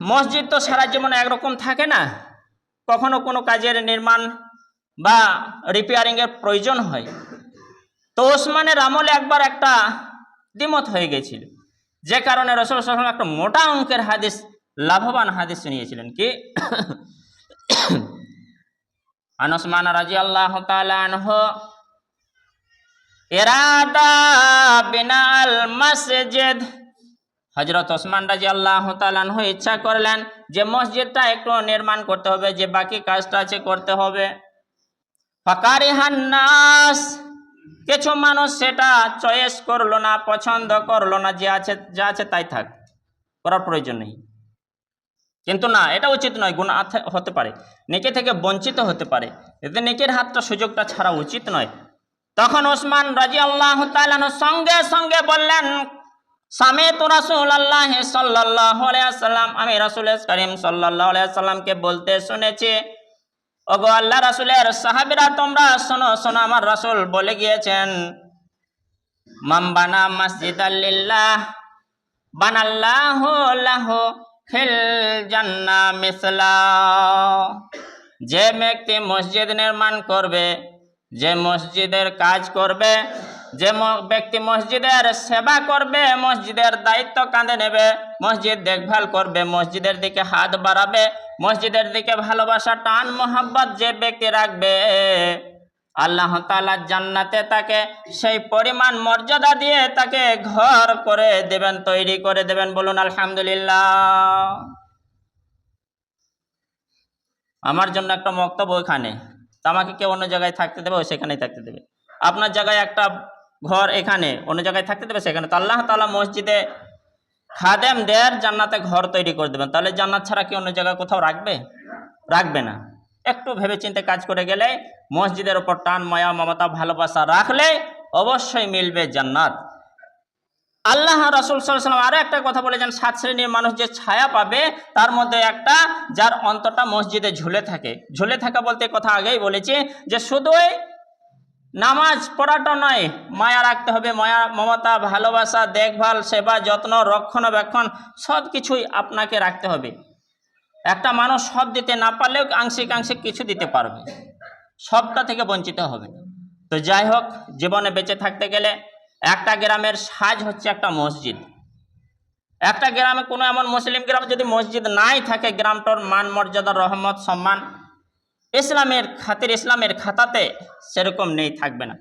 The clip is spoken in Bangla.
মসজিদ তো সারা জীবন একরকম থাকে না, কখনো কোনো কাজের নির্মাণ বা রিপেয়ারিংয়ের প্রয়োজন হয়। তো ওসমানের আমলে একবার একটা দ্বিমত হয়ে গেছিল, যে কারণে রাসূল সাল্লাল্লাহু আলাইহি ওয়াসাল্লাম একটা মোটা অঙ্কের হাদিস, লাভবান হাদিস শুনিয়েছিলেন কি আন উসমান রাদিয়াল্লাহু তাআলা আনহু ইরাদা বিনাল মসজিদ, হযরত ওসমান রাদিয়াল্লাহু তাআলা আনহু ইচ্ছা করলেন যে মসজিদটা একটু নির্মাণ করতে হবে, যে বাকি কাজটা আছে করতে হবে। ফাকারিহান নাস, কিছু মানুষ সেটা চয়েস করলো না, পছন্দ করলো না, যে আছে যা আছে তাই থাক, করার প্রয়োজন নেই। কিন্তু না, এটা উচিত নয়, গুনাহ হতে পারে, নেকি থেকে বঞ্চিত হতে পারে, এতে নেকির হাতটা সুযোগটা ছাড়া উচিত নয়। তখন ওসমান রাদিয়াল্লাহু তাআলা সঙ্গে সঙ্গে বললেন, সামিতু রাসূলুল্লাহ সাল্লাল্লাহু আলাইহি ওয়াসাল্লাম, আমি রাসূল করিম সাল্লাল্লাহু আলাইহি ওয়াসাল্লামকে বলতে শুনেছি, ওগো আল্লাহ রাসূলের সাহাবীরা তোমরা শোনো শোনো, আমার রাসূল বলে গিয়েছেন, মান বানা মসজিদাল লিল্লাহ বানাল্লাহু লাহু ফিল জান্নাহ মিসলা, যে ব্যক্তি মসজিদ নির্মাণ করবে, যে মসজিদের কাজ করবে, যে ব্যক্তি মসজিদের সেবা করবে, মসজিদের দায়িত্ব কাঁধে নেবে, মসজিদ দেখভাল করবে, মসজিদের দিকে হাত বাড়াবে, মসজিদের দিকে ভালোবাসা টান মোহাব্বত যে ব্যক্তি রাখবে, আল্লাহ তাআলা জান্নাতে তাকে সেই পরিমাণ মর্যাদা দিয়ে তাকে ঘর করে দেবেন, তৈরি করে দেবেন। বলুন আলহামদুলিল্লাহ। আমার জন্য একটা মক্তব্য এখানে, তো আমাকে কেউ অন্য জায়গায় থাকতে দেবে, সেখানেই থাকতে দেবে। আপনার জায়গায় একটা ঘর এখানে, অন্য জায়গায় থাকতে দেবে সেখানে। তো আল্লাহ তাআলা মসজিদে খাদেমদের জান্নাতে ঘর তৈরি করে দেবেন, তাহলে জান্নাত ছাড়া কি অন্য জায়গায় কোথাও রাখবে? রাখবে না। একটু ভেবেচিন্তে কাজ করে গেলে, মসজিদের ওপর টান মায়া মমতা ভালোবাসা রাখলে অবশ্যই মিলবে জান্নাত। আল্লাহ রাসূল সাল্লাল্লাহু আলাইহি ওয়াসাল্লাম আরো একটা কথা বলেছেন, 7 শ্রেণীর মানুষ যে ছায়া পাবে, তার মধ্যে একটা যার অন্তরটা মসজিদে ঝুলে থাকে। ঝুলে থাকা বলতে কথা আগেই বলেছি, যে শুধুই নামাজ পড়াটা নয়, মায়া রাখতে হবে, মায়া মমতা ভালোবাসা দেখভাল সেবা যত্ন রক্ষণাবেক্ষণ সব কিছুই আপনাকে রাখতে হবে। একটা মানুষ সব দিতে না পারলেও আংশিক আংশিক কিছু দিতে পারবে, সবটা থেকে বঞ্চিত হবে। তো যাই হোক, জীবনে বেঁচে থাকতে গেলে একটা গ্রামের সাজ হচ্ছে একটা মসজিদ। একটা গ্রামে কোনো এমন মুসলিম গ্রামে যদি মসজিদ নাই থাকে, গ্রামটার মান মর্যাদা রহমত সম্মান ইসলামের খাতির ইসলামের খাতাতে সেরকম নেই, থাকবে না।